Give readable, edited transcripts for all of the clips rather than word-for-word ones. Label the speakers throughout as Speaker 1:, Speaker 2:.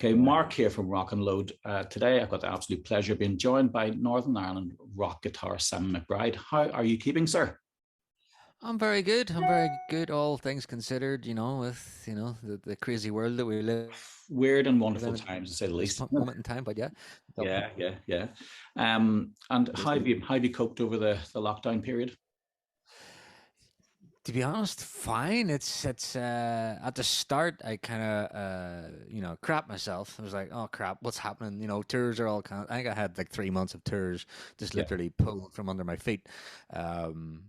Speaker 1: Okay, Mark here from Rock and Load. Today, I've got the absolute pleasure of being joined by Northern Ireland rock guitarist Simon McBride. How are you keeping, sir?
Speaker 2: I'm very good. I'm very good, all things considered, with, the crazy world that we live
Speaker 1: Weird and
Speaker 2: in
Speaker 1: wonderful
Speaker 2: at
Speaker 1: times, to say the
Speaker 2: this
Speaker 1: least.
Speaker 2: moment in time. But yeah, so
Speaker 1: Yeah. And
Speaker 2: it is
Speaker 1: how have
Speaker 2: good.
Speaker 1: you coped over the lockdown period?
Speaker 2: To be honest, fine. It's at the start I kind of crap myself. I was like, oh crap, what's happening? Tours are all kind. I think I had like 3 months of tours just
Speaker 1: Yeah,
Speaker 2: literally pulled from under my feet, um,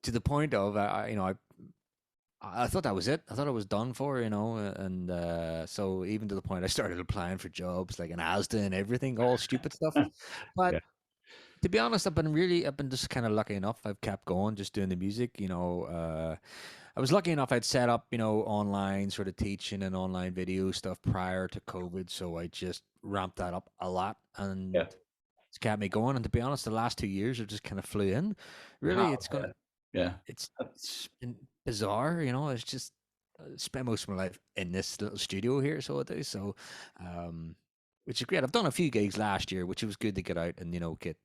Speaker 2: to the point of I thought that was it. I thought I was done for, and so even to the point I started applying for jobs like in Asda and everything, all stupid stuff. But
Speaker 1: yeah,
Speaker 2: to be honest, I've been just kind of lucky enough. I've kept going, just doing the music. I was lucky enough. I'd set up, online sort of teaching and online video stuff prior to COVID, so I just ramped that up a lot, and
Speaker 1: yeah.
Speaker 2: it's kept me going. And to be honest, the last 2 years have just kind of flew in.
Speaker 1: How?
Speaker 2: Really, it's gonna
Speaker 1: Yeah,
Speaker 2: it's it's been bizarre, it's just spent most of my life in this little studio here, so I do. So, um, which is great. I've done a few gigs last year, which was good to get out and get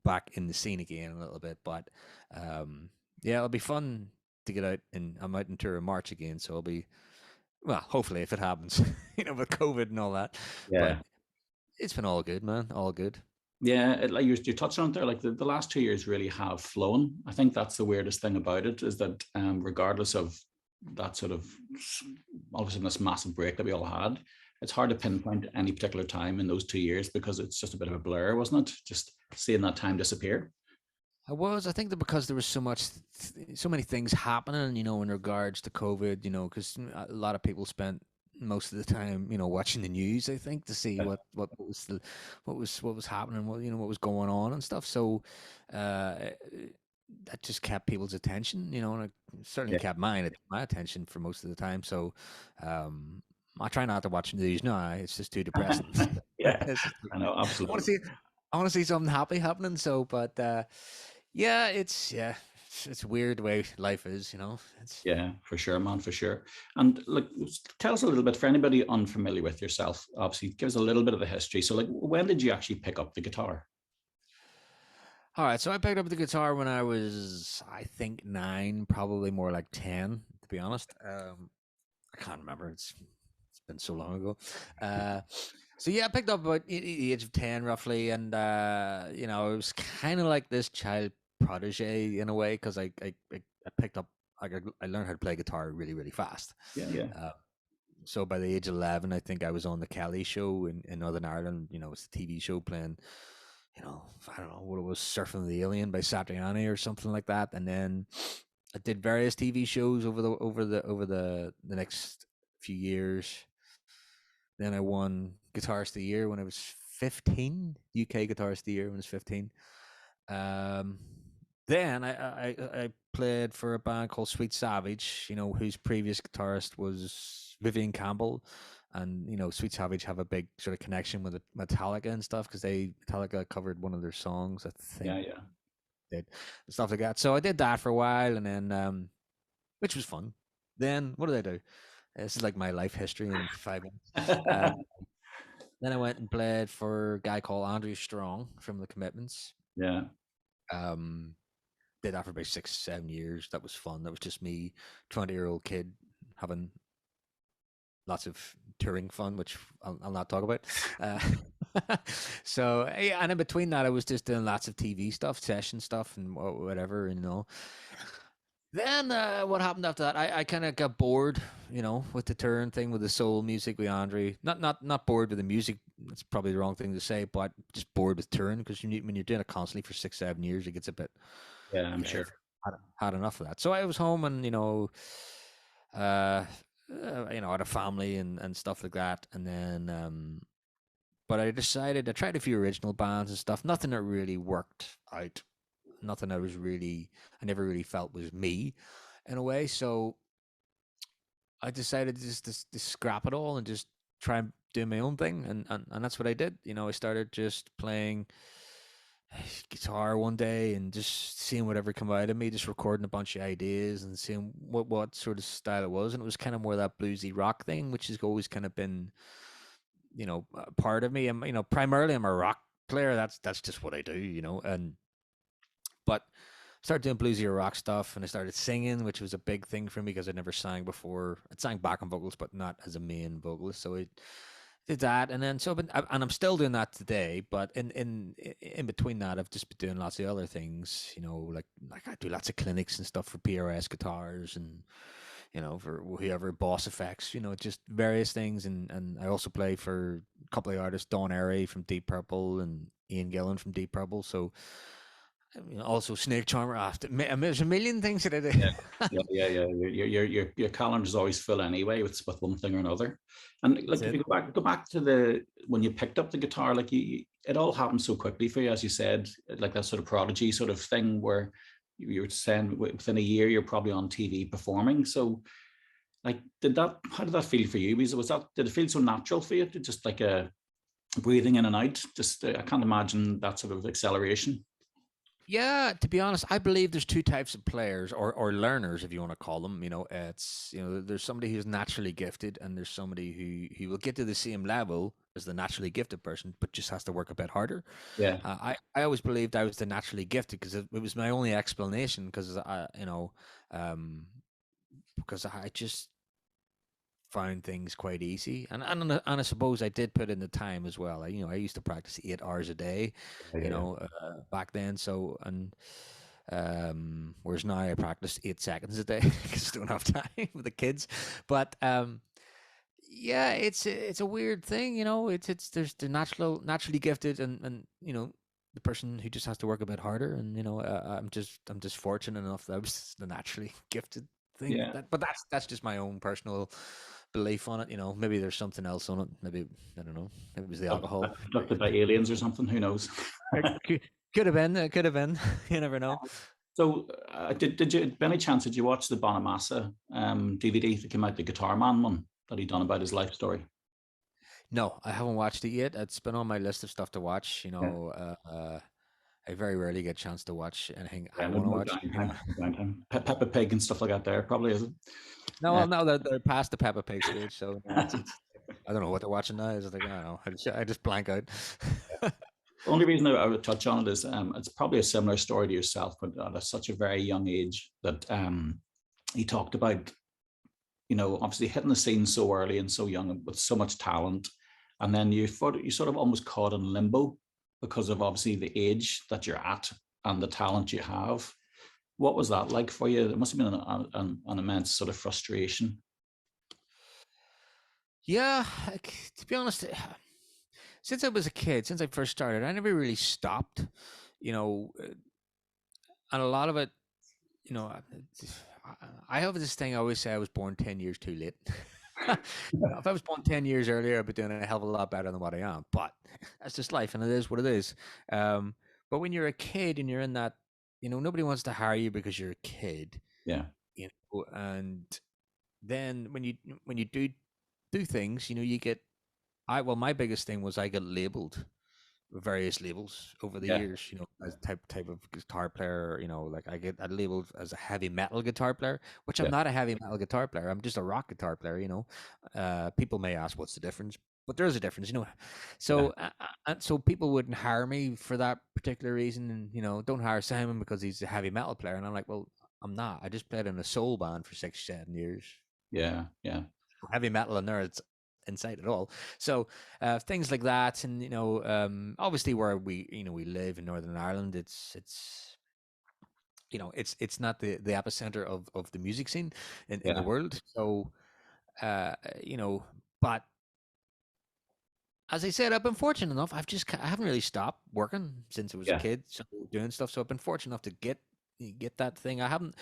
Speaker 2: back in the scene again a little bit. But um, yeah, it'll be fun to get out, and I'm out in tour in March again, so I'll be well, hopefully if it happens, with COVID and all that. But
Speaker 1: yeah.
Speaker 2: it's been all good, man, all good.
Speaker 1: Yeah, like you touched on it there, like the last 2 years really have flown. I think that's the weirdest thing about it is that regardless of that sort of all of a sudden this massive break that we all had, it's hard to pinpoint any particular time in those 2 years because it's just a bit of a blur, wasn't it? Just seeing that time disappear.
Speaker 2: I think that because there was so many things happening, in regards to COVID, because a lot of people spent most of the time, watching the news. I think to see
Speaker 1: Yeah,
Speaker 2: what was happening, what was going on and stuff. So, uh, that just kept people's attention, and it certainly
Speaker 1: yeah,
Speaker 2: kept my attention for most of the time. So, um, I try not to watch the news. No, it's just too depressing.
Speaker 1: yeah.
Speaker 2: It's just
Speaker 1: I know,
Speaker 2: I want
Speaker 1: absolutely.
Speaker 2: to see I want to see something happy happening. So, but yeah, it's weird the way life is. It's
Speaker 1: Yeah, for sure, man, for sure. And like, tell us a little bit for anybody unfamiliar with yourself. Obviously, give us a little bit of the history. So, like, when did you actually pick up the guitar?
Speaker 2: all right. So I picked up the guitar when I was, I think, 9, probably more like 10, to be honest. I can't remember. It's been so long ago. Uh, so yeah, I picked up about the age of 10, roughly, and it was kind of like this child protege in a way because I picked up. I learned how to play guitar really, really fast.
Speaker 1: Yeah, yeah,
Speaker 2: Uh, so by the age of 11, I think I was on the Kelly show in Northern Ireland. It's a TV show playing, I don't know what it was, Surfing the Alien by Satriani or something like that. And then I did various TV shows over the next few years. Then I won Guitarist of the Year when I was 15, UK Guitarist of the Year when I was 15. Um, then I played for a band called Sweet Savage, whose previous guitarist was Vivian Campbell. And Sweet Savage have a big sort of connection with Metallica and stuff because Metallica covered one of their songs, I think,
Speaker 1: yeah.
Speaker 2: did and stuff like that. So I did that for a while, and then which was fun. Then what did I do? This is like my life history in 5 minutes. Uh, then I went and played for a guy called Andrew Strong from the Commitments.
Speaker 1: Yeah,
Speaker 2: Um, did that for about 6, 7 years. That was fun. That was just me, 20-year-old kid, having lots of touring fun, which I'll not talk about. Uh, so yeah, and in between that, I was just doing lots of TV stuff, session stuff, and whatever, Then what happened after that? I kind of got bored, with the turn thing with the soul music with Andre. Not bored with the music. That's probably the wrong thing to say, but just bored with touring because when you're doing it constantly for 6, 7 years, it gets a bit.
Speaker 1: yeah, I'm
Speaker 2: Yeah,
Speaker 1: sure.
Speaker 2: had enough of that. So I was home and uh, I had a family and stuff like that, and then but I decided I tried a few original bands and stuff. Nothing that really worked out. Nothing I never really felt was me in a way. So I decided to scrap it all and just try and do my own thing, and that's what I did. I started just playing guitar one day and just seeing whatever come out of me, just recording a bunch of ideas and seeing what sort of style it was. And it was kind of more that bluesy rock thing, which has always kind of been, a part of me. And, primarily I'm a rock player. That's just what I do, and, but started doing bluesy or rock stuff, and I started singing, which was a big thing for me because I'd never sang before. I'd sang backing vocals, but not as a main vocalist. So I did that, and then and I'm still doing that today. But in between that, I've just been doing lots of other things. Like I do lots of clinics and stuff for PRS Guitars, and for whoever, Boss Effects, just various things. And I also play for a couple of artists, Don Airey from Deep Purple and Ian Gillan from Deep Purple. So also Snake Charmer. After there's a million things that I do.
Speaker 1: Yeah, yeah. Your calendar's always full anyway with one thing or another. And
Speaker 2: That's
Speaker 1: like if
Speaker 2: it.
Speaker 1: you go back to the when you picked up the guitar, like it all happened so quickly for you, as you said, like that sort of prodigy sort of thing where you were saying within a year you're probably on TV performing. So like how did that feel for you? Did it feel so natural for you to just like a breathing in and out? Just I can't imagine that sort of acceleration.
Speaker 2: Yeah, to be honest, I believe there's two types of players or learners, if you want to call them. It's there's somebody who's naturally gifted, and there's somebody who will get to the same level as the naturally gifted person, but just has to work a bit harder.
Speaker 1: Yeah,
Speaker 2: I always believed I was the naturally gifted because it was my only explanation. Because I just found things quite easy, and I suppose I did put in the time as well. I used to practice 8 hours a day,
Speaker 1: yeah,
Speaker 2: back then. So, and whereas now I practice 8 seconds a day because I don't have time with the kids. But yeah, it's a weird thing. It's there's the naturally gifted, and the person who just has to work a bit harder. And I'm just fortunate enough that I was the naturally gifted thing.
Speaker 1: yeah.
Speaker 2: But that's just my own personal belief on it. Maybe there's something else on it. Maybe, I don't know. Maybe it was the alcohol.
Speaker 1: Abducted by aliens or something. Who knows?
Speaker 2: Could have been. It could have been. You never know.
Speaker 1: So, did you, by any chance, did you watch the Bonamassa DVD that came out, the Guitar Man one that he done about his life story?
Speaker 2: No, I haven't watched it yet. It's been on my list of stuff to watch.
Speaker 1: Yeah,
Speaker 2: I very rarely get a chance to watch anything
Speaker 1: yeah,
Speaker 2: I
Speaker 1: no,
Speaker 2: want to
Speaker 1: no
Speaker 2: watch.
Speaker 1: downtime, no downtime. Peppa Pig and stuff like that. There probably is it.
Speaker 2: No,
Speaker 1: Uh,
Speaker 2: well, no, they're past the Peppa Pig stage, so no, it's I don't know what they're watching now. It's like I don't know. I just blank out.
Speaker 1: the only reason I would touch on it is it's probably a similar story to yourself, but at such a very young age that he talked about, obviously hitting the scene so early and so young and with so much talent, and then you sort of almost caught in limbo because of obviously the age that you're at and the talent you have. What was that like for you? It must have been an immense sort of frustration.
Speaker 2: Yeah, like, to be honest, since I was a kid, since I first started, I never really stopped. You know, and a lot of it, you know, I have this thing. I always say I was born 10 years too late. If I was born 10 years earlier, I'd be doing a hell of a lot better than what I am. But that's just life, and it is what it is. But when you're a kid and you're in that, nobody wants to hire you because you're a kid.
Speaker 1: Yeah,
Speaker 2: And then when you do things, you get. My biggest thing was I got labeled with various labels over the
Speaker 1: yeah,
Speaker 2: years, as type of guitar player. Like I labeled as a heavy metal guitar player, which I'm
Speaker 1: yeah,
Speaker 2: not a heavy metal guitar player. I'm just a rock guitar player. People may ask what's the difference, but there is a difference.
Speaker 1: yeah,
Speaker 2: So people wouldn't hire me for that particular reason, and don't hire Simon because he's a heavy metal player. And I'm like, well, I'm not. I just played in a soul band for 6 7 years.
Speaker 1: yeah, yeah,
Speaker 2: Heavy metal and nerds inside it all. So things like that, and obviously where we live in Northern Ireland, it's not the epicenter of the music scene in the
Speaker 1: yeah,
Speaker 2: world. So uh, you know, but as I said, I've been fortunate enough. I haven't really stopped working since I was a
Speaker 1: yeah,
Speaker 2: kid, so doing stuff. So I've been fortunate enough to get that thing. I haven't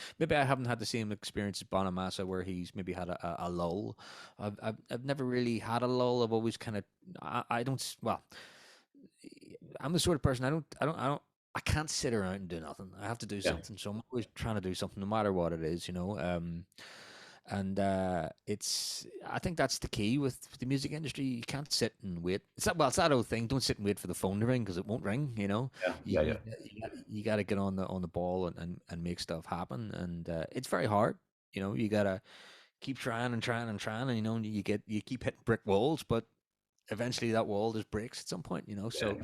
Speaker 2: had the same experience as Bonamassa where he's maybe had a lull. I've never really had a lull. I've always kind of I don't well, I'm the sort of person I can't sit around and do nothing. I have to do
Speaker 1: yeah,
Speaker 2: something. So I'm always trying to do something no matter what it is. And I think that's the key with the music industry. You can't sit and wait. It's that old thing. Don't sit and wait for the phone to ring because it won't ring. You know,
Speaker 1: Yeah, yeah, yeah.
Speaker 2: you got to get on the ball and make stuff happen. And it's very hard. You know, you got to keep trying and trying and trying. And you know, you keep hitting brick walls, but eventually that wall just breaks at some point. You know, so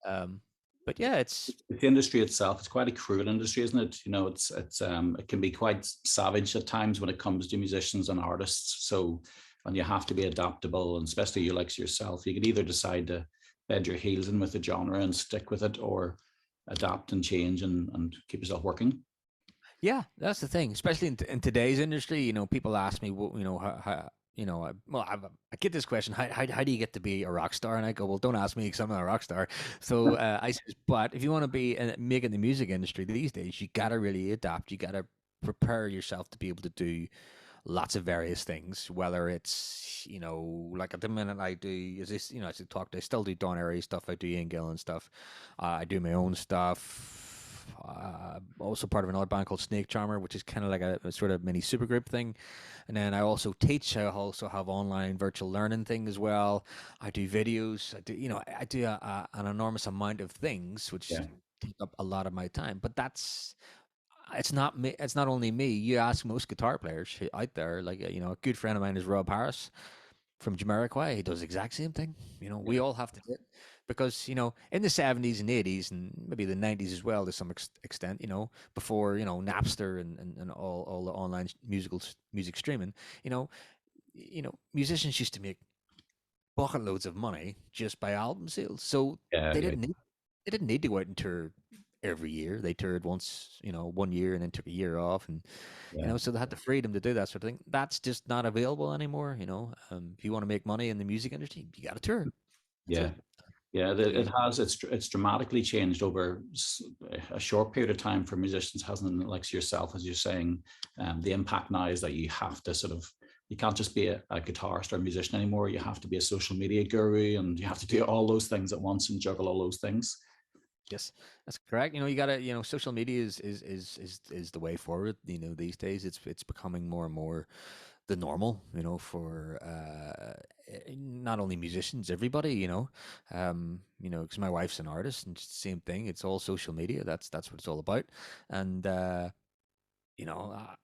Speaker 1: Yeah.
Speaker 2: um, but yeah, it's
Speaker 1: The industry itself, it's quite a cruel industry, isn't it? You know, it can be quite savage at times when it comes to musicians and artists. So, and you have to be adaptable, and especially you like yourself, you can either decide to bed your heels in with the genre and stick with it, or adapt and change and keep yourself working.
Speaker 2: Yeah, that's the thing, especially in today's industry. You know, people ask me, you know, I get this question: how do you get to be a rock star? And I go, well, don't ask me because I'm not a rock star. So I says, but if you want to be making the music industry these days, you got to really adapt. You got to prepare yourself to be able to do lots of various things. Whether it's like at the minute I do is this as I talked, I still do Don Airey stuff. I do Ian Gillan stuff. I do my own stuff. Also part of another band called Snake Charmer, which is kind of like a sort of mini supergroup thing. And then I also teach. I also have online virtual learning thing as well. I do videos. I do an enormous amount of things, which
Speaker 1: Yeah,
Speaker 2: take up a lot of my time. But it's not me. It's not only me. You ask most guitar players out there, like a good friend of mine is Rob Harris from Jamiroquai. He does the exact same thing. We
Speaker 1: yeah,
Speaker 2: all have to do it because in the 70s and 80s and maybe the 90s as well to some extent. Before Napster and all the online music streaming. You know, musicians used to make bucket loads of money just by album sales. So
Speaker 1: yeah,
Speaker 2: they
Speaker 1: yeah,
Speaker 2: didn't need to go out and tour every year. They toured once, 1 year and then took a year off, and
Speaker 1: yeah,
Speaker 2: so they had the freedom to do that sort of thing. That's just not available anymore. If you want to make money in the music industry, you got to tour. That's
Speaker 1: yeah.
Speaker 2: it.
Speaker 1: Yeah,
Speaker 2: So
Speaker 1: it has. It's dramatically changed over a short period of time for musicians, hasn't it? Like yourself, as you're saying, the impact now is that you have to sort of you can't just be a guitarist or a musician anymore. You have to be a social media guru, and you have to do all those things at once and juggle all those things.
Speaker 2: yes, that's correct. You gotta, social media is the way forward. These days it's becoming more and more the normal, for not only musicians, everybody, because my wife's an artist and it's the same thing. It's all social media. That's what it's all about. And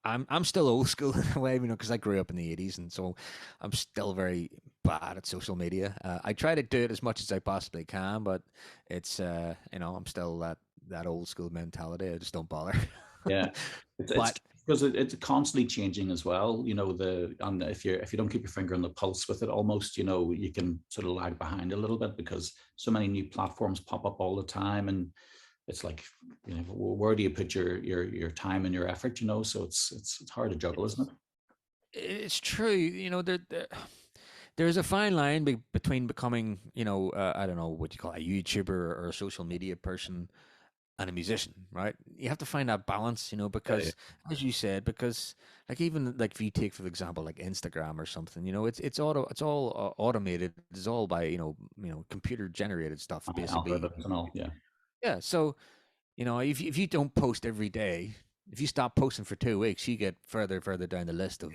Speaker 2: I'm still old school in a way, because I grew up in the '80s, and so I'm still very bad at social media. I try to do it as much as I possibly can, but it's I'm still that old school mentality. I just don't bother.
Speaker 1: Yeah, it's
Speaker 2: But
Speaker 1: because it's constantly changing as well. You know, and if you don't keep your finger on the pulse with it, almost you can sort of lag behind a little bit because so many new platforms pop up all the time, and it's like where do you put your time and your effort? So it's hard to juggle, isn't it?
Speaker 2: it's true. There's a fine line between becoming, I don't know what you call it, a YouTuber or a social media person and a musician, right? You have to find that balance,
Speaker 1: Yeah, yeah,
Speaker 2: because as you said, because like even like if you take for example like Instagram or something, it's all automated. It's all by computer generated stuff basically.
Speaker 1: algorithms and all. Yeah,
Speaker 2: Yeah, so if you don't post every day, if you stop posting for 2 weeks, you get further down the list of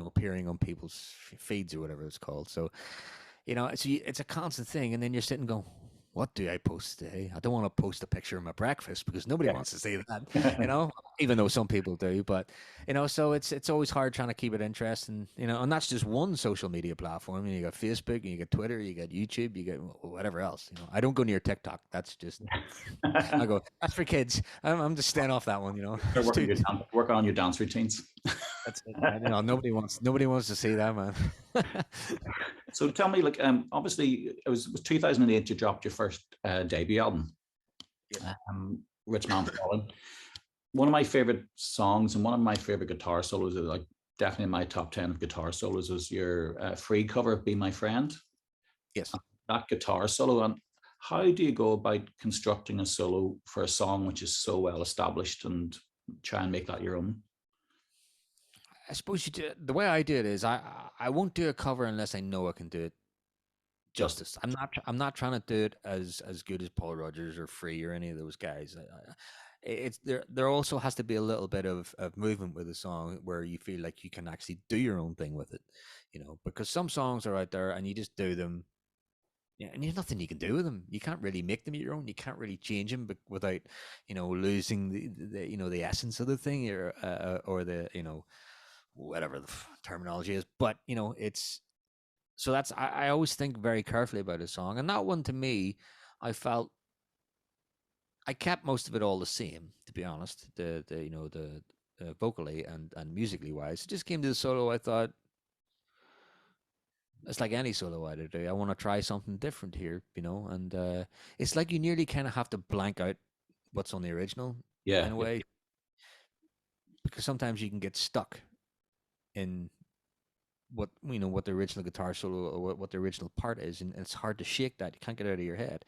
Speaker 2: appearing on people's feeds or whatever it's called. So it's a constant thing, and then you're sitting going, "What do I post today? I don't want to post a picture of my breakfast because nobody wants to see that, you know. Even though some people do, but so it's always hard trying to keep it interesting, and that's just one social media platform. You got Facebook, and you got Twitter, you got YouTube, you got whatever else. I don't go near TikTok. That's just I
Speaker 1: yeah.
Speaker 2: go. That's for kids. I'm just staying off that one.
Speaker 1: Start
Speaker 2: It's too.
Speaker 1: working on your dance routines.
Speaker 2: That's it. Nobody wants to see that, man.
Speaker 1: So tell me, like, obviously it was 2008 you dropped your first debut album,
Speaker 2: Yep.
Speaker 1: Rich Man Fallen. One of my favorite songs and one of my favorite guitar solos, like definitely in my top 10 of guitar solos, is your free cover of Be My Friend.
Speaker 2: Yes.
Speaker 1: That guitar solo, and how do you go about constructing a solo for a song which is so well established and try and make that your own?
Speaker 2: I suppose you do. The way I do it is I won't do a cover unless I know I can do it
Speaker 1: Just
Speaker 2: justice. I'm not trying to do it as good as Paul Rodgers or Free or any of those guys. It's there. There also has to be a little bit of movement with a song where you feel like you can actually do your own thing with it, because some songs are out there and you just do them. Yeah, and there's nothing you can do with them. You can't really make them your own. You can't really change them, but without, losing the essence of the thing, or the, whatever the terminology is. But it's so that's I always think very carefully about a song, and that one to me, I felt I kept most of it all the same, to be honest. The vocally and musically wise, it just came to the solo. I thought it's like any solo I do. I want to try something different here, and it's like you nearly kind of have to blank out what's on the original
Speaker 1: yeah,
Speaker 2: in a
Speaker 1: yeah,
Speaker 2: way, because sometimes you can get stuck in what the original guitar solo or what the original part is, and it's hard to shake that. You can't get it out of your head.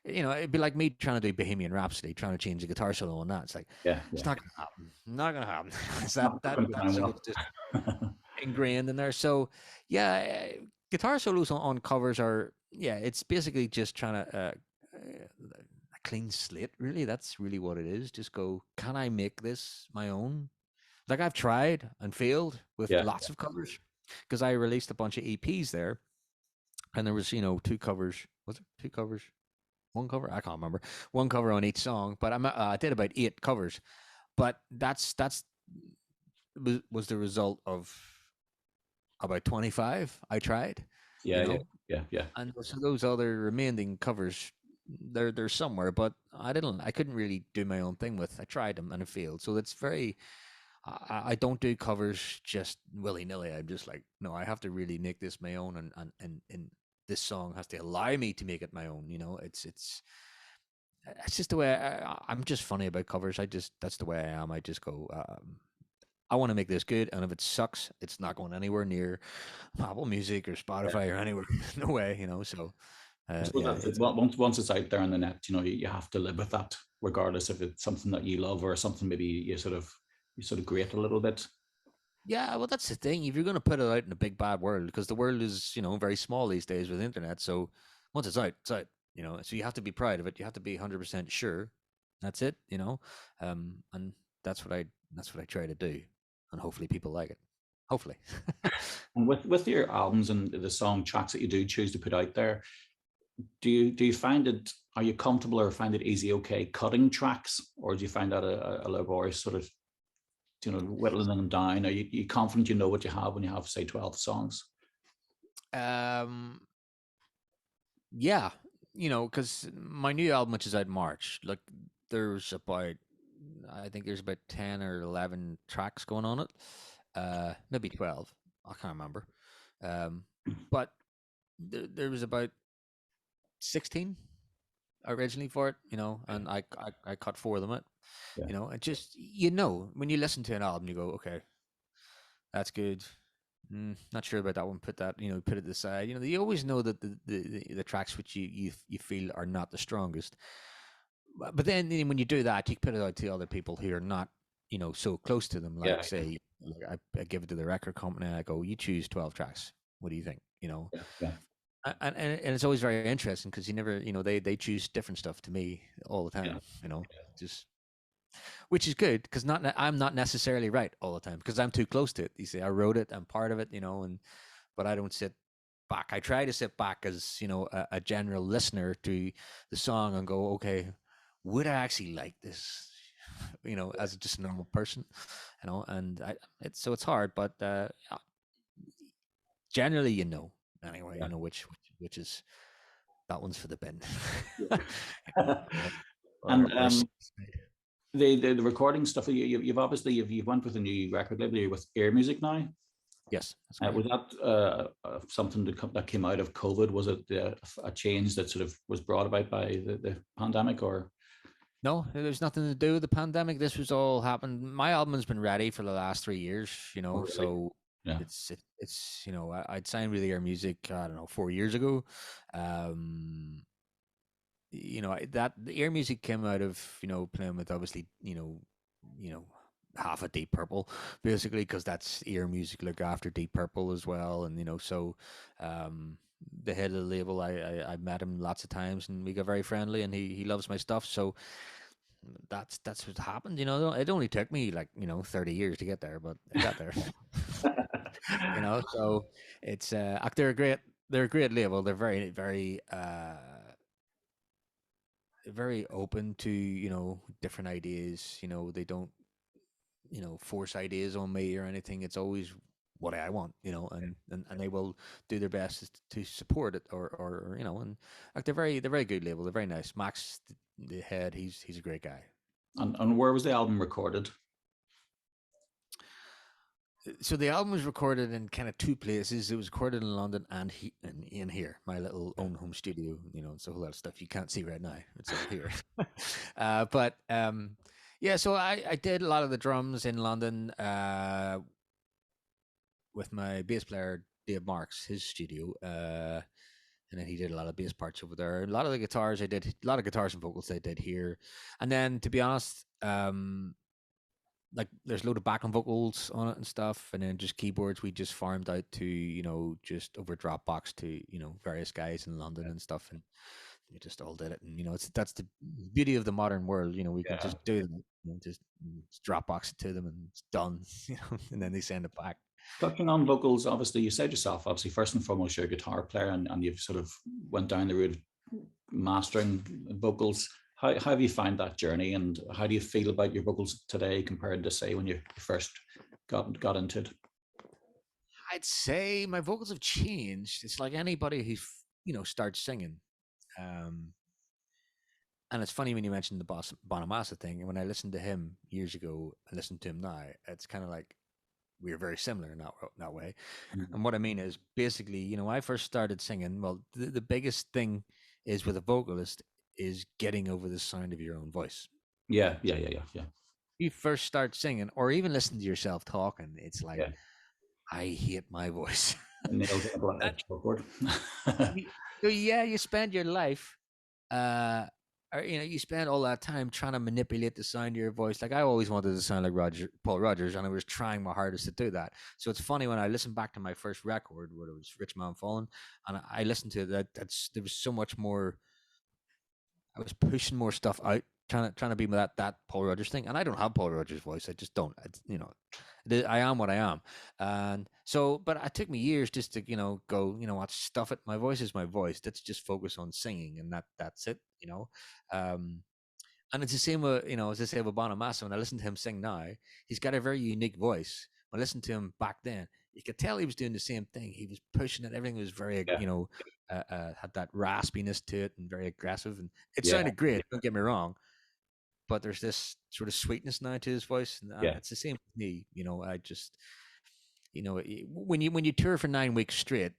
Speaker 2: It'd be like me trying to do Bohemian Rhapsody, trying to change the guitar solo on that. It's like
Speaker 1: yeah,
Speaker 2: it's
Speaker 1: yeah.
Speaker 2: not gonna happen. Not gonna happen. It's that
Speaker 1: Not
Speaker 2: that
Speaker 1: going
Speaker 2: that
Speaker 1: down
Speaker 2: sort
Speaker 1: well.
Speaker 2: of just ingrained in there. So yeah, guitar solos on covers are, yeah, it's basically just trying to a clean slate. Really, that's really what it is. Just go, can I make this my own? Like I've tried and failed with
Speaker 1: Yeah,
Speaker 2: lots of covers because I released a bunch of EPs there, and there was two covers. Was it two covers? One cover? I can't remember. One cover on each song, but I did about 8 covers. But that's was the result of about 25 I tried, you
Speaker 1: yeah, yeah,
Speaker 2: know,
Speaker 1: yeah, yeah.
Speaker 2: and so those other remaining covers, they're somewhere, but I couldn't really do my own thing with. I tried them and it failed. So that's very. I don't do covers just willy nilly. I'm just like, no, I have to really make this my own, and this song has to allow me to make it my own. It's just the way I'm just funny about covers. That's the way I am. I just go. I want to make this good, and if it sucks, it's not going anywhere near Apple Music or
Speaker 1: Yeah.
Speaker 2: Spotify or anywhere. No way, So
Speaker 1: I suppose
Speaker 2: yeah,
Speaker 1: that's it. Once it's out there on the net, you have to live with that, regardless if it's something that you love or something maybe you sort of grate a little bit.
Speaker 2: yeah. Well, that's the thing. If you're going to put it out in a big bad world, because the world is very small these days with internet. So once it's out, it's out. So you have to be proud of it. You have to be 100% sure. That's it. And that's what I try to do, and hopefully people like it. Hopefully.
Speaker 1: And with your albums and the song tracks that you do choose to put out there, do you find it? Are you comfortable or find it easy? Okay, cutting tracks, or do you find that a laborious sort of whittling them down? Are you confident you know what you have when you have, say, 12 songs?
Speaker 2: um Yeah, because my new album, which is out in March, like there's about, I think there's about 10 or 11 tracks going on it. Maybe 12. I can't remember. Um, but there was about 16 originally for it, and I cut 4 of them out.
Speaker 1: Yeah,
Speaker 2: It just, when you listen to an album, you go, okay, that's good. Not sure about that one. Put that, put it aside. You always know that the tracks which you feel are not the strongest. But then when you do that, you put it out to other people who are not, so close to them. Like
Speaker 1: yeah,
Speaker 2: say, like I give it to the record company. I go, you choose 12 tracks. What do you think?
Speaker 1: yeah, yeah,
Speaker 2: And it's always very interesting because you never, they choose different stuff to me all the
Speaker 1: yeah.
Speaker 2: time. Just which is good because I'm not necessarily right all the time because I'm too close to it. You see, I wrote it, I'm part of it, and but I don't sit back. I try to sit back as a general listener to the song and go, okay, would I actually like this? As just a normal person, and it's hard, but generally, anyway,
Speaker 1: Yeah.
Speaker 2: which is that one's for the bin,
Speaker 1: Yeah.
Speaker 2: or
Speaker 1: And
Speaker 2: or
Speaker 1: the recording stuff you've obviously you've went with a new record label. You're with Air Music now.
Speaker 2: yes, that's correct.
Speaker 1: Was that something that came out of COVID? Was it a change that sort of was brought about by the pandemic, or?
Speaker 2: No, there's nothing to do with the pandemic. This was all happened. My album has been ready for the last 3 years,
Speaker 1: Oh, really?
Speaker 2: so
Speaker 1: Yeah.
Speaker 2: it's I'd signed with Air Music, I don't know, 4 years ago. Um, that the Air Music came out of playing with obviously you know half a Deep Purple basically because that's Air Music look after Deep Purple as well, and so the head of the label. I met him lots of times, and we got very friendly, and he loves my stuff. So that's what happened. It only took me like 30 years to get there, but I got there. So it's they're a great label. They're very very open to different ideas. They don't force ideas on me or anything. It's always what I want, and they will do their best to support it, or and like they're very good label. They're very nice. Max, the head, he's a great guy.
Speaker 1: And where was the album recorded?
Speaker 2: So the album was recorded in kind of two places. It was recorded in London and in here, my little own home studio. It's a whole lot of stuff you can't see right now. It's all here. But yeah, so I did a lot of the drums in London with my bass player Dave Marks, his studio, and then he did a lot of bass parts over there. A lot of the guitars I did, a lot of guitars and vocals I did here, and then to be honest, like there's a load of backing vocals on it and stuff, and then just keyboards we just farmed out to just over Dropbox to various guys in London and stuff, and we just all did it. And that's the beauty of the modern world. We can just do it, just Dropbox it to them, and it's done. And then they send it back.
Speaker 1: Touching on vocals, obviously you said yourself, obviously first and foremost you're a guitar player, and you've sort of went down the route of mastering vocals. How have you found that journey, and how do you feel about your vocals today compared to say when you first got into it?
Speaker 2: I'd say my vocals have changed. It's like anybody who starts singing. And it's funny when you mentioned the Bonamassa thing. And when I listened to him years ago and listened to him now, it's kind of like we're very similar in that way. Mm-hmm. And what I mean is basically, when I first started singing, well, the biggest thing is with a vocalist is getting over the sound of your own voice.
Speaker 1: Yeah.
Speaker 2: You first start singing or even listen to yourself talking, it's like, I hate my voice. So yeah, you spend your life, or you spend all that time trying to manipulate the sound of your voice. Like I always wanted to sound like Paul Rodgers, and I was trying my hardest to do that. So it's funny when I listen back to my first record, where it was Rich Man Fallen, and I listened to that. There was so much more. I was pushing more stuff out, trying to be that Paul Rodgers thing, and I don't have Paul Rodgers' voice. I just don't. I am what I am, and so. But it took me years just to go. What, stuff it. My voice is my voice. Let's just focus on singing, and that's it. And it's the same with as I say with Bonamassa. When I listen to him sing now, he's got a very unique voice. When I listened to him back then, you could tell he was doing the same thing. He was pushing it. Everything was very had that raspiness to it and very aggressive, and it sounded great. Don't get me wrong, but there's this sort of sweetness now to his voice, and it's the same with me. I just when you tour for 9 weeks straight,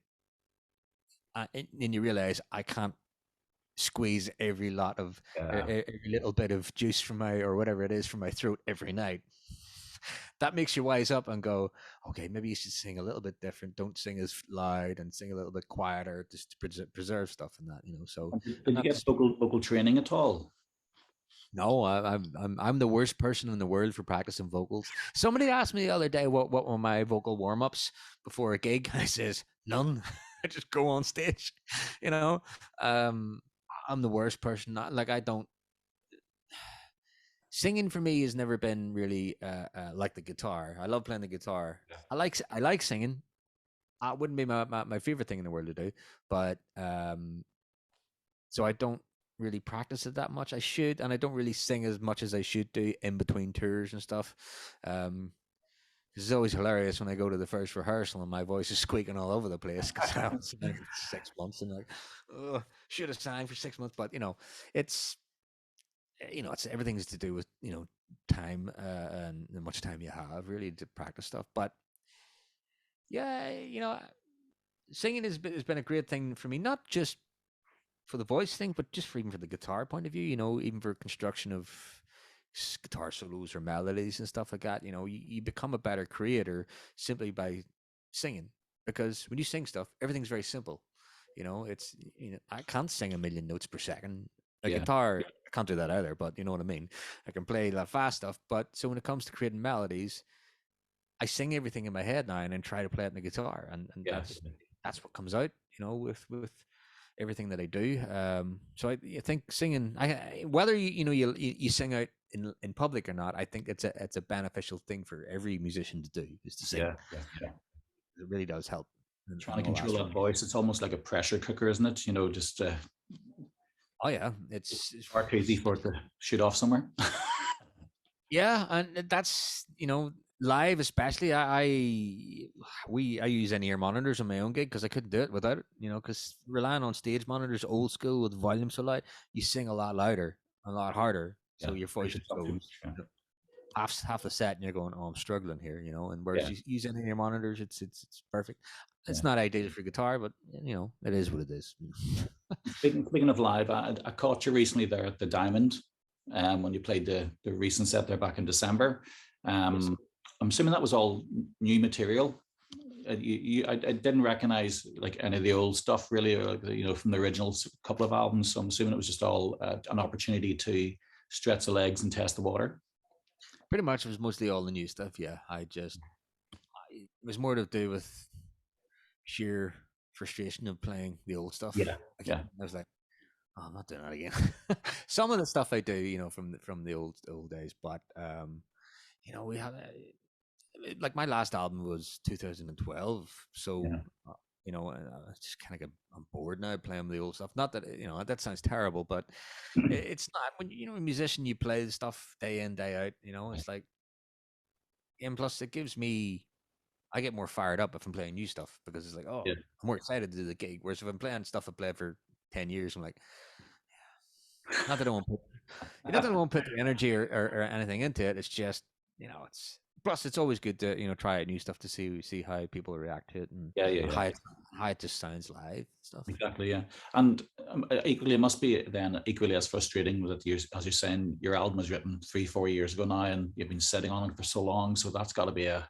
Speaker 2: and you realize I can't squeeze every little bit of juice from whatever it is from my throat every night. That makes you wise up and go, okay, maybe you should sing a little bit different. Don't sing as loud and sing a little bit quieter, just to preserve stuff in that. So
Speaker 1: did you get vocal training at all?
Speaker 2: No, I'm the worst person in the world for practicing vocals. Somebody asked me the other day what were my vocal warm-ups before a gig. I says none. I just go on stage. I'm the worst person. I don't. Singing for me has never been really like the guitar. I love playing the guitar. I like singing. It wouldn't be my favorite thing in the world to do, but so I don't really practice it that much. I should, and I don't really sing as much as I should do in between tours and stuff. It's always hilarious when I go to the first rehearsal and my voice is squeaking all over the place because I haven't sang for 6 months and should have sang for 6 months. But it's everything's to do with time and how much time you have really to practice stuff. But yeah, singing has been a great thing for me, not just for the voice thing, but just even for the guitar point of view. Even for construction of guitar solos or melodies and stuff like that. You become a better creator simply by singing, because when you sing stuff, everything's very simple. It's I can't sing a million notes per second. A guitar, I can't do that either, but you know what I mean. I can play that fast stuff, but so when it comes to creating melodies, I sing everything in my head now and then try to play it in the guitar, and that's what comes out, with everything that I do. So I think singing, whether you sing out in public or not, I think it's a beneficial thing for every musician to do, is to sing.
Speaker 1: Yeah, yeah, yeah.
Speaker 2: It really does help
Speaker 1: Trying
Speaker 2: in
Speaker 1: to
Speaker 2: all
Speaker 1: control that
Speaker 2: aspects.
Speaker 1: voice, it's almost like a pressure cooker, isn't it? Just
Speaker 2: Oh yeah,
Speaker 1: far too easy for it to shoot off somewhere.
Speaker 2: yeah, and that's live especially. I use in-ear monitors on my own gig because I couldn't do it without it. Because relying on stage monitors, old school with volume so loud, you sing a lot louder, a lot harder,
Speaker 1: Yeah,
Speaker 2: so your
Speaker 1: push
Speaker 2: voice
Speaker 1: it
Speaker 2: just
Speaker 1: up too
Speaker 2: goes
Speaker 1: much. Yeah,
Speaker 2: half the set, and you're going, "Oh, I'm struggling here," And whereas
Speaker 1: yeah.
Speaker 2: you use in-ear monitors, it's perfect.
Speaker 1: Yeah.
Speaker 2: It's not ideal for guitar, but it is what it is.
Speaker 1: Speaking of live, I caught you recently there at the Diamond, when you played the recent set there back in December.
Speaker 2: Yes.
Speaker 1: I'm assuming that was all new material. I didn't recognize like any of the old stuff really, like, from the original couple of albums. So I'm assuming it was just all an opportunity to stretch the legs and test the water.
Speaker 2: Pretty much, it was mostly all the new stuff. Yeah, it was more to do with sheer frustration of playing the old stuff
Speaker 1: Yeah,
Speaker 2: again.
Speaker 1: yeah,
Speaker 2: I was like, oh, I'm not doing that again. Some of the stuff I do, from the old days, but we had like my last album was 2012, so
Speaker 1: yeah.
Speaker 2: I just kind of get I'm bored now playing the old stuff. Not that that sounds terrible, but it's not. When a musician, you play the stuff day in day out. It's like, and plus it gives me I get more fired up if I'm playing new stuff because it's like, oh,
Speaker 1: Yeah.
Speaker 2: I'm more excited to do the gig. Whereas if I'm playing stuff I played for 10 years, I'm like, not that I won't put, not that I won't put the energy or anything into it. It's just, it's plus it's always good to try out new stuff to see how people react to it, and
Speaker 1: Yeah, yeah,
Speaker 2: and
Speaker 1: yeah.
Speaker 2: how it just sounds live stuff.
Speaker 1: Exactly, yeah. And equally, it must be then equally as frustrating that you, as you're saying, your album was written 3-4 years ago now, and you've been sitting on it for so long. So that's got to be a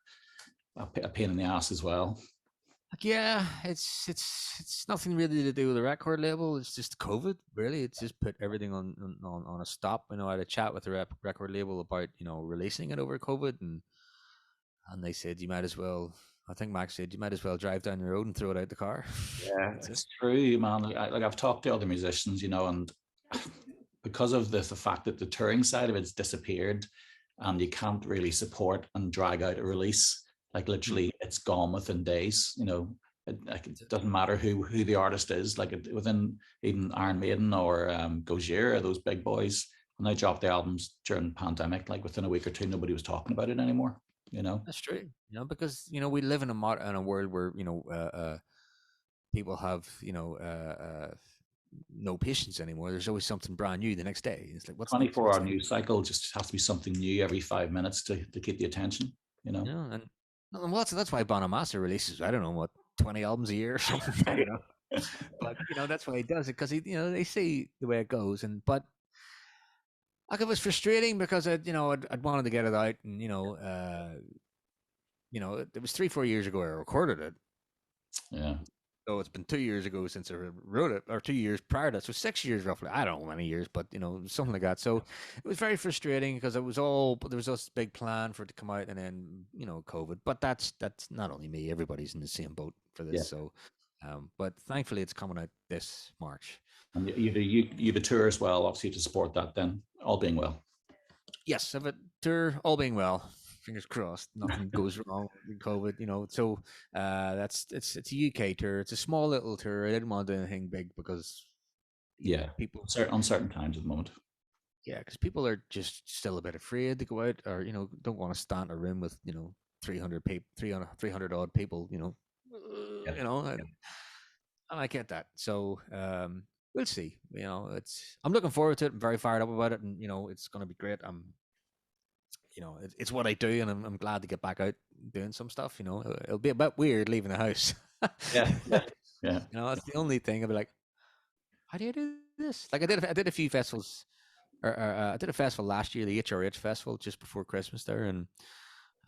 Speaker 1: pain in the ass as well.
Speaker 2: Like, yeah, it's nothing really to do with the record label. It's just COVID, really. It's just put everything on a stop. I had a chat with the record label about releasing it over COVID, and they said you might as well. I think Max said you might as well drive down the road and throw it out the car.
Speaker 1: Yeah,
Speaker 2: That's it.
Speaker 1: it's true, man. Like I've talked to other musicians, and because of the fact that the touring side of it's disappeared, and you can't really support and drag out a release, like
Speaker 2: Mm,
Speaker 1: literally it's gone within days. It
Speaker 2: that's it.
Speaker 1: doesn't matter who the artist is. Like within even Iron Maiden or Gojira, those big boys, when they dropped the albums during the pandemic, like within a week or two, nobody was talking about it anymore.
Speaker 2: That's true. Because we live in a world where people have no patience anymore. There's always something brand new the next day. It's like, what's next?
Speaker 1: 24-hour
Speaker 2: What's next?
Speaker 1: news cycle just has to be something new every 5 minutes to keep the attention.
Speaker 2: And well, that's why Bonamassa releases, I don't know, what, 20 albums a year or something. I don't know. But that's why he does it, because they see the way it goes. But like, it was frustrating because I'd wanted to get it out, and it was 3-4 years ago I recorded it.
Speaker 1: Yeah.
Speaker 2: So it's been 2 years ago since I wrote it, or 2 years prior to that. So 6 years roughly. I don't know how many years, but something like that. So it was very frustrating because there was this big plan for it to come out, and then COVID. But that's not only me. Everybody's in the same boat for
Speaker 1: Yeah.
Speaker 2: this. So, but thankfully it's coming out this March.
Speaker 1: And you have a tour as well, obviously, to support that. Then all being well.
Speaker 2: Yes, of a tour, all being well. Fingers crossed, nothing goes wrong with COVID. So it's a UK tour. It's a small little tour. I didn't want to do anything big because
Speaker 1: Yeah.
Speaker 2: people,
Speaker 1: Uncertain times at the moment.
Speaker 2: yeah, because people are just still a bit afraid to go out, or don't want to stand in a room with 300 people, 300 odd people.
Speaker 1: Yeah.
Speaker 2: And I get that. So we'll see. I'm looking forward to it. I'm very fired up about it, and it's going to be great. It's what I do, and I'm glad to get back out doing some stuff. It'll be a bit weird leaving the house.
Speaker 1: Yeah. Yeah. Yeah.
Speaker 2: That's the only thing. I'll be like, how do you do this? Like, I did a few festivals, or I did a festival last year, the HRH festival, just before Christmas there, and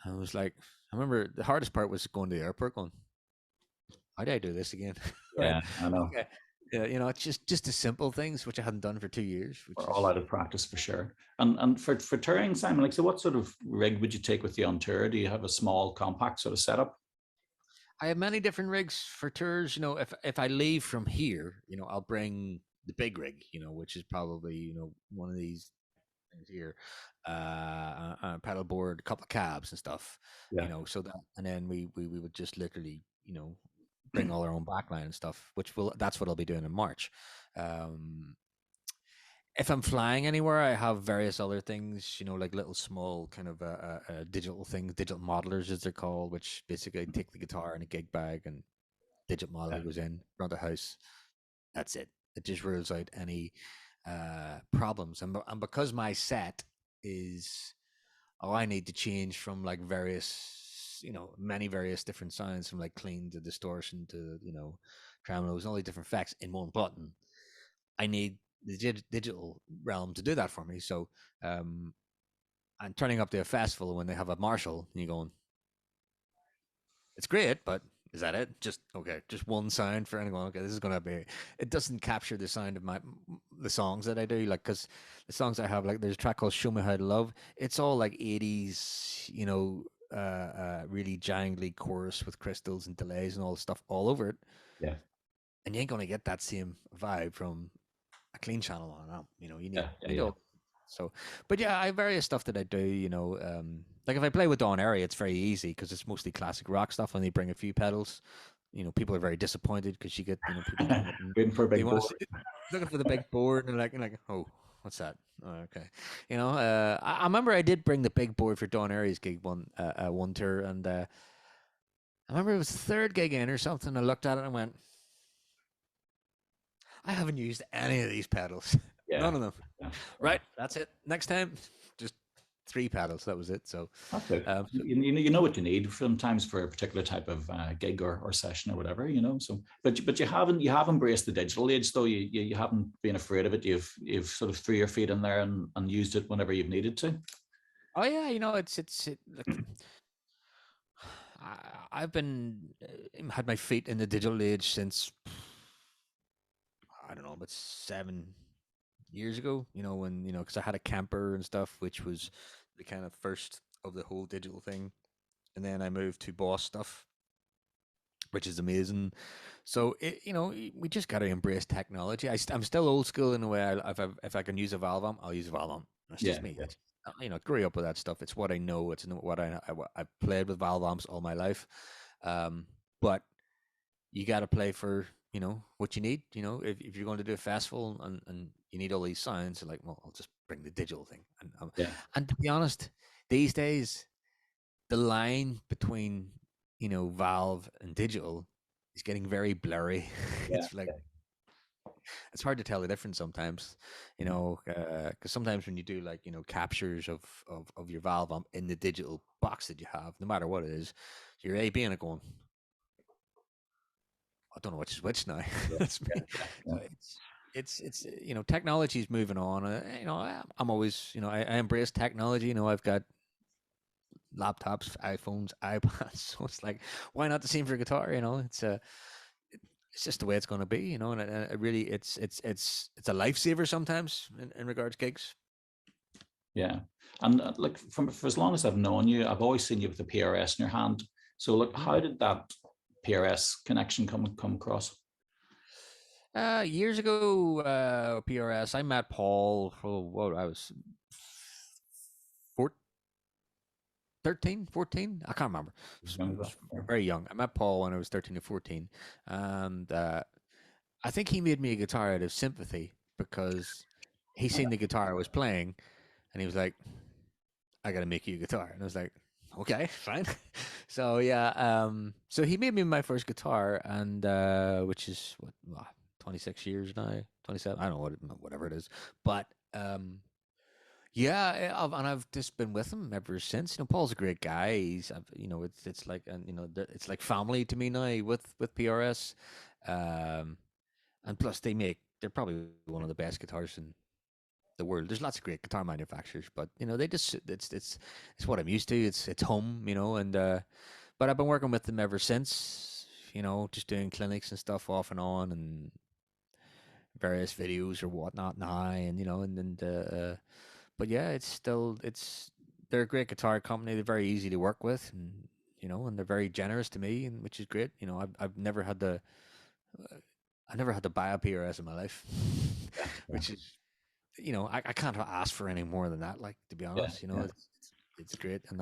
Speaker 2: I was like, I remember the hardest part was going to the airport, going, how do I do this again? Right?
Speaker 1: Yeah. I know.
Speaker 2: Okay. Yeah, it's just the simple things which I hadn't done for 2 years, which
Speaker 1: We're
Speaker 2: is.
Speaker 1: all out of practice for sure. And for touring, Simon, like, so what sort of rig would you take with you on tour? Do you have a small, compact sort of setup?
Speaker 2: I have many different rigs for tours. If I leave from here, I'll bring the big rig, which is probably one of these things here, a pedal board, a couple of cabs and stuff,
Speaker 1: Yeah.
Speaker 2: so that, and then we would just literally, bring all our own backline and stuff, that's what I'll be doing in March. Um, if I'm flying anywhere, I have various other things, like little small kind of digital things, digital modelers as they're called, which basically take the guitar in a gig bag and digital
Speaker 1: Yeah.
Speaker 2: modeler goes in front of the house. That's it. It just rules out any problems. And because my set is, I need to change from like various, many various different sounds, from like clean to distortion to, tremolos and all these different effects in one button. I need the digital realm to do that for me. So, I'm turning up to a festival when they have a Marshall, and you're going, it's great, but is that it? Just okay, just one sound for anyone. Okay, this is gonna be. It doesn't capture the sound of the songs that I do. Like, because the songs I have, like, there's a track called "Show Me How to Love." It's all like '80s, really jangly chorus with crystals and delays and all the stuff all over it.
Speaker 1: Yeah.
Speaker 2: And you ain't gonna get that same vibe from a clean channel on an amp. You
Speaker 1: Yeah. Yeah.
Speaker 2: need
Speaker 1: Yeah.
Speaker 2: all. So, but yeah, I have various stuff that I do. Like if I play with Don Airey, it's very easy because it's mostly classic rock stuff, and they bring a few pedals. People are very disappointed because you get people coming up and
Speaker 1: Waiting for a
Speaker 2: they
Speaker 1: big
Speaker 2: want to
Speaker 1: board.
Speaker 2: see, looking for the big board, and like, oh, what's that? Oh, okay, I remember I did bring the big board for Don Airey's gig one tour, and I remember it was the third gig in or something. I looked at it and went, I haven't used any of these pedals.
Speaker 1: Yeah.
Speaker 2: None of them.
Speaker 1: Yeah. Yeah.
Speaker 2: Right, that's it. Next time, just three pedals. That was it. So,
Speaker 1: That's it.
Speaker 2: so
Speaker 1: You know what you need sometimes for a particular type of gig or session or whatever, So, but you have embraced the digital age, though. You haven't been afraid of it. You've sort of threw your feet in there and used it whenever you've needed to.
Speaker 2: oh yeah, like, I've been had my feet in the digital age since I don't know, about 7 years ago. When because I had a camper and stuff, which was the kind of first of the whole digital thing, and then I moved to Boss stuff, which is amazing. So we just got to embrace technology. I'm still old school in the way. If I can use a valve amp, I'll use a valve amp. That's
Speaker 1: Yeah.
Speaker 2: just me.
Speaker 1: Yeah.
Speaker 2: Grew up with that stuff. It's what I know. It's what I played with valve amps all my life. But you got to play for what you need. If you're going to do a festival and you need all these sounds, like, well, I'll just bring the digital thing.
Speaker 1: Yeah.
Speaker 2: And to be honest, these days the line between valve and digital is getting very blurry.
Speaker 1: Yeah.
Speaker 2: It's like it's hard to tell the difference sometimes, because sometimes when you do like captures of your valve amp in the digital box that you have, no matter what it is, you're A B and it going, I don't know which is which now.
Speaker 1: Yeah.
Speaker 2: That's me.
Speaker 1: Yeah.
Speaker 2: So it's technology is moving on. I'm always I embrace technology. I've got laptops, iPhones, iPads. So it's like, why not the same for guitar? It's just the way it's going to be, and it really, it's a lifesaver sometimes in regards to gigs.
Speaker 1: Yeah. And like for as long as I've known you, I've always seen you with the PRS in your hand. So look, how did that PRS connection come across?
Speaker 2: Years ago, PRS, I met Paul. Oh, what I was 13, 14. I can't remember. Very young. I met Paul when I was 13 or 14, and I think he made me a guitar out of sympathy because he seen the guitar I was playing, and he was like, I gotta make you a guitar. And I was like, okay, fine. So yeah, so he made me my first guitar, and which is what 26 years now, 27. I don't know whatever it is, but yeah, and I've just been with him ever since. Paul's a great guy. It's like, and it's like family to me now with PRS, um, and plus they're probably one of the best guitars in the world. There's lots of great guitar manufacturers, but they just it's what I'm used to. It's home, and but I've been working with them ever since. Just doing clinics and stuff off and on, and various videos or whatnot now, and but yeah, it's they're a great guitar company. They're very easy to work with, and and they're very generous to me, and which is great. I've never had to I never had to buy a PRS in my life,
Speaker 1: Yeah,
Speaker 2: which is, I can't ask for any more than that. Like, to be
Speaker 1: yeah,
Speaker 2: honest,
Speaker 1: yeah,
Speaker 2: it's great, and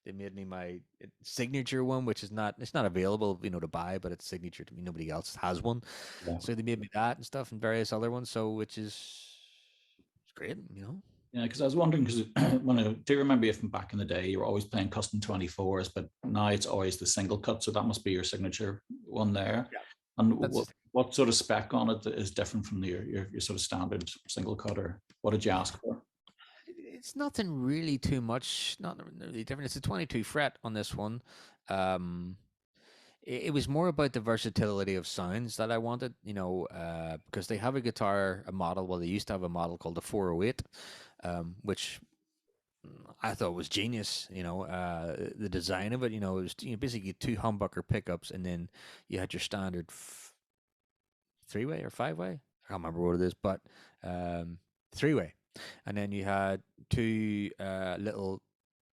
Speaker 2: they made me my signature one, which is not available, to buy, but it's signature to me. Nobody else has one,
Speaker 1: yeah.
Speaker 2: so they made me that and stuff, and various other ones. So, which is it's great,
Speaker 1: Yeah, because I was wondering, because when I do remember you from back in the day, you were always playing custom 24s, but now it's always the single cut. So that must be your signature one there.
Speaker 2: Yeah.
Speaker 1: And
Speaker 2: That's
Speaker 1: what sort of spec on it is different from your sort of standard single cut, or what did you ask for?
Speaker 2: it's nothing really too much, not really different. It's a 22 fret on this one. Um, it was more about the versatility of sounds that I wanted, because they have a model. Well, they used to have a model called the 408, which I thought was genius. The design of it, it was basically two humbucker pickups, and then you had your standard three-way or five-way. I can't remember what it is, but three-way, and then you had two little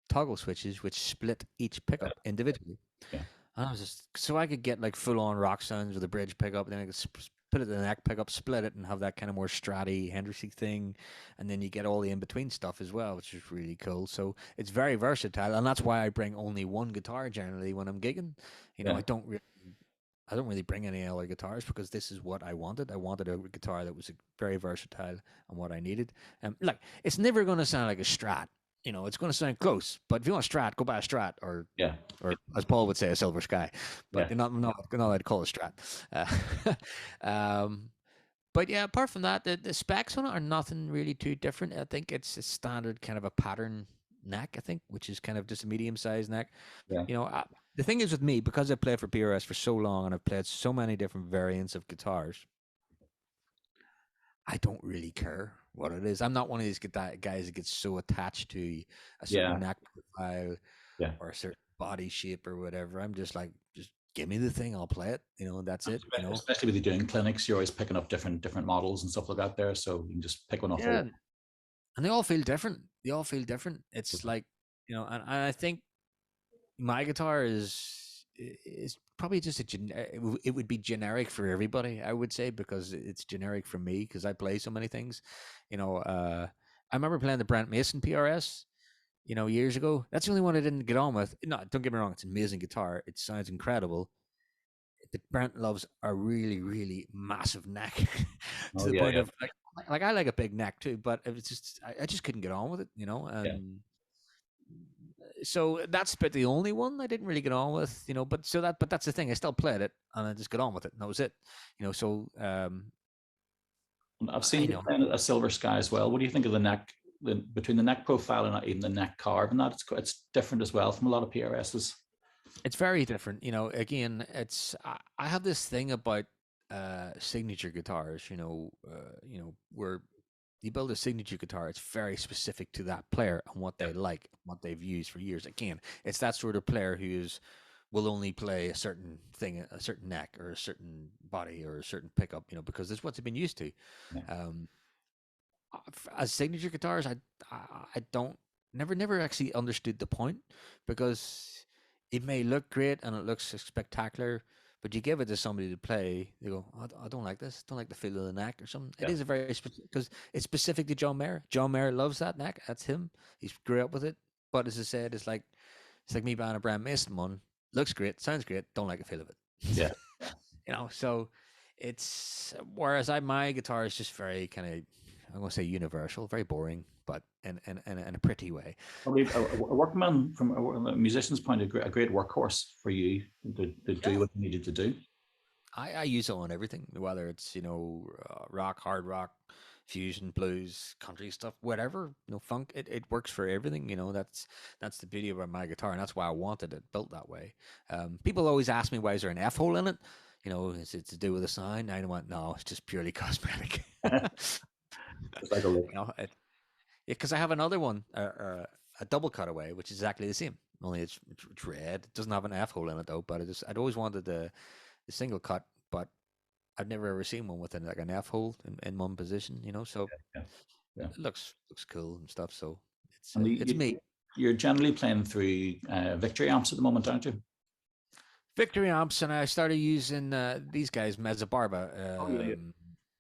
Speaker 2: toggle switches which split each
Speaker 1: Yeah,
Speaker 2: pickup individually.
Speaker 1: yeah,
Speaker 2: And I was just so I could get like full on rock sounds with a bridge pickup, and then I could put it in the neck pickup, split it, and have that kind of more stratty Hendrixy thing, and then you get all the in between stuff as well, which is really cool. So it's very versatile, and that's why I bring only one guitar generally when I'm gigging.
Speaker 1: yeah,
Speaker 2: I don't really bring any other guitars because this is what I wanted. I wanted a guitar that was very versatile and what I needed. Like it's never going to sound like a Strat. It's going to sound close. But if you want a Strat, go buy a Strat,
Speaker 1: yeah,
Speaker 2: or as Paul would say, a Silver Sky. But
Speaker 1: yeah.
Speaker 2: you're not allowed to call it a Strat. Um, but yeah, apart from that, the specs on it are nothing really too different. I think it's a standard kind of a pattern neck. I think, which is kind of just a medium sized neck.
Speaker 1: Yeah.
Speaker 2: The thing is with me, because I played for PRS for so long and I've played so many different variants of guitars, I don't really care what it is. I'm not one of these guys that gets so attached to a certain
Speaker 1: Yeah,
Speaker 2: neck profile
Speaker 1: yeah.
Speaker 2: or a certain body shape or whatever. I'm just like, just give me the thing, I'll play it. That's it.
Speaker 1: Especially with you doing clinics, you're always picking up different models and stuff like that there. So you can just pick one off the
Speaker 2: Yeah,
Speaker 1: wall.
Speaker 2: and they all feel different. They all feel different. It's like, and I think my guitar is probably just it would be generic for everybody, I would say, because it's generic for me because I play so many things. I remember playing the Brent Mason PRS, years ago. That's the only one I didn't get on with. No, don't get me wrong, it's an amazing guitar. It sounds incredible. But Brent loves a really, really massive neck to
Speaker 1: Oh
Speaker 2: the
Speaker 1: yeah,
Speaker 2: point
Speaker 1: yeah,
Speaker 2: of like I like a big neck too, but it's just I just couldn't get on with it,
Speaker 1: yeah.
Speaker 2: and so that's about the only one I didn't really get on with, but that's the thing. I still played it and I just got on with it, and that was it, So
Speaker 1: And I've
Speaker 2: I
Speaker 1: seen you
Speaker 2: know
Speaker 1: playing a Silver Sky as well. What do you think of the neck, between the neck profile and even the neck carve? And that it's different as well from a lot of PRSs.
Speaker 2: it's very different. Again, I have this thing about signature guitars. Where you build a signature guitar, it's very specific to that player and what
Speaker 1: Yeah,
Speaker 2: they like, what they've used for years. Again, it's that sort of player will only play a certain thing, a certain neck or a certain body or a certain pickup, because that's what they've been used to.
Speaker 1: yeah,
Speaker 2: Um, as signature guitars, I don't never actually understood the point because it may look great and it looks spectacular, but you give it to somebody to play, they go, I don't like this, don't like the feel of the neck or something. It
Speaker 1: yeah,
Speaker 2: is a very because it's specific to John Mayer. John Mayer loves that neck. That's him. He's grew up with it. But as I said, it's like me buying a Brand Mason one. Looks great, sounds great, don't like the feel of it.
Speaker 1: yeah.
Speaker 2: So it's whereas my guitar is just very kind of I'm gonna say universal, very boring, but in a pretty way.
Speaker 1: Probably a workman from a musician's point of view, a great workhorse for you to do
Speaker 2: Yeah,
Speaker 1: what you needed to do.
Speaker 2: I use it on everything, whether it's rock, hard rock, fusion, blues, country stuff, whatever, funk. It works for everything. That's the beauty about my guitar, and that's why I wanted it built that way. People always ask me why is there an F hole in it. Is it to do with the sound? I went, no, it's just purely cosmetic.
Speaker 1: It's like a look.
Speaker 2: Yeah, because I have another one, a double cutaway, which is exactly the same. Only it's red. It doesn't have an F hole in it though. But I'd always wanted the single cut, but I've never ever seen one with like an F hole in one position. So
Speaker 1: Yeah, yeah.
Speaker 2: it looks cool and stuff. So
Speaker 1: And
Speaker 2: it's me.
Speaker 1: you're generally playing through Victory amps at the moment, aren't you?
Speaker 2: Victory amps, and I started using these guys, Mezzabarba,
Speaker 1: Oh, yeah.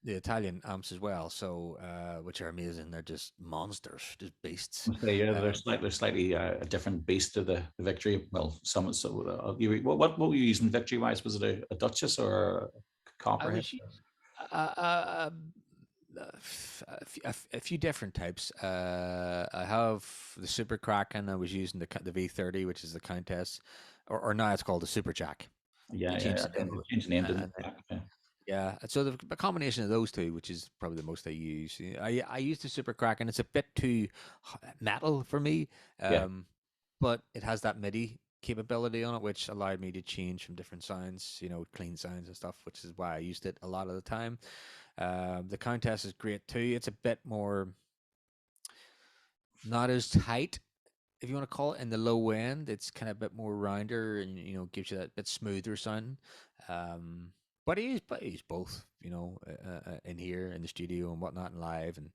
Speaker 2: the Italian amps as well. So, which are amazing. They're just monsters, just beasts.
Speaker 1: Yeah, they're slightly a different beast to the Victory. Well, some so what were you using Victory wise? Was it a Duchess or a
Speaker 2: I
Speaker 1: Copperhead?
Speaker 2: was a few different types. I have the Super Kraken. I was using the V30, which is the Countess, or now it's called the Super Jack. They
Speaker 1: Yeah,
Speaker 2: changed
Speaker 1: I
Speaker 2: the
Speaker 1: think
Speaker 2: name
Speaker 1: they
Speaker 2: of it.
Speaker 1: changed the name, didn't
Speaker 2: And
Speaker 1: they? Yeah.
Speaker 2: yeah, so the combination of those two, which is probably the most I use. I use the Super Kraken. It's a bit too metal for me,
Speaker 1: Yeah.
Speaker 2: but it has that MIDI capability on it, which allowed me to change from different sounds, clean sounds and stuff, which is why I used it a lot of the time. The Countess is great too. It's a bit more not as tight, if you want to call it, in the low end. It's kind of a bit more rounder and gives you that bit smoother sound. Um, but I use both, in here in the studio and whatnot and live and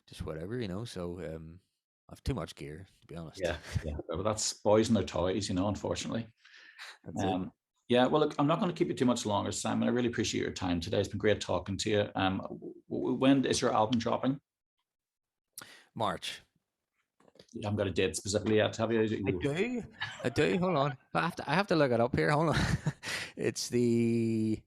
Speaker 2: just whatever, So I have too much gear, to be honest.
Speaker 1: Yeah, yeah. But that's boys and their toys, unfortunately.
Speaker 2: That's it.
Speaker 1: Um, yeah, well, look, I'm not going to keep you too much longer, Simon. I really appreciate your time today. It's been great talking to you. When is your album dropping?
Speaker 2: March.
Speaker 1: You haven't got a date specifically yet, have you?
Speaker 2: I do. I do. Hold on. I have to look it up here. Hold on. It's the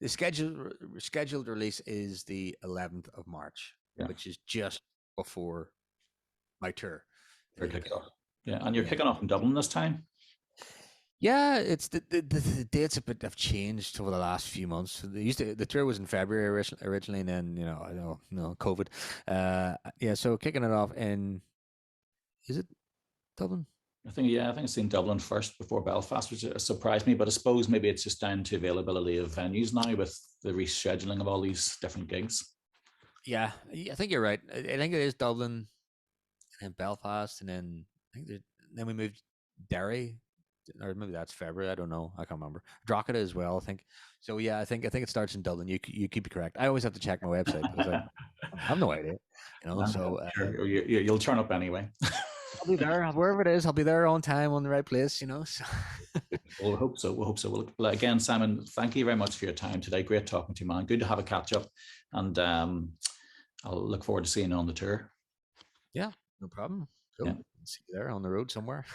Speaker 2: scheduled release is the 11th of March,
Speaker 1: Yeah,
Speaker 2: which is just before my tour in
Speaker 1: for
Speaker 2: the UK.
Speaker 1: kickoff. Yeah, and you're
Speaker 2: Yeah.
Speaker 1: kicking off in Dublin this time.
Speaker 2: Yeah, it's the dates have changed over the last few months. The tour was in February originally, and then I know COVID. Yeah, so kicking it off in, is it Dublin?
Speaker 1: I think it's in Dublin first before Belfast, which surprised me. But I suppose maybe it's just down to availability of venues now with the rescheduling of all these different gigs.
Speaker 2: Yeah, I think you're right. I think it is Dublin and then Belfast, and then then we moved Derry, or maybe that's February. I don't know. I can't remember. Drogheda as well, I think. So yeah, I think it starts in Dublin. You keep it correct. I always have to check my website because I have no idea. So
Speaker 1: Sure, you'll turn up anyway.
Speaker 2: I'll be there wherever it is. I'll be there on time, on the right place. So.
Speaker 1: We'll hope so. We'll hope so. Well, again, Simon, thank you very much for your time today. Great talking to you, man. Good to have a catch up, and I'll look forward to seeing you on the tour.
Speaker 2: Yeah, no problem. Cool.
Speaker 1: Yeah.
Speaker 2: See you there on the road somewhere.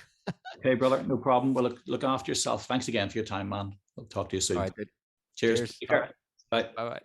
Speaker 1: Okay, brother, no problem. Well, look after yourself. Thanks again for your time, man. I'll talk to you soon.
Speaker 2: All right.
Speaker 1: Cheers.
Speaker 2: Cheers. Bye.
Speaker 1: Bye.
Speaker 2: Bye.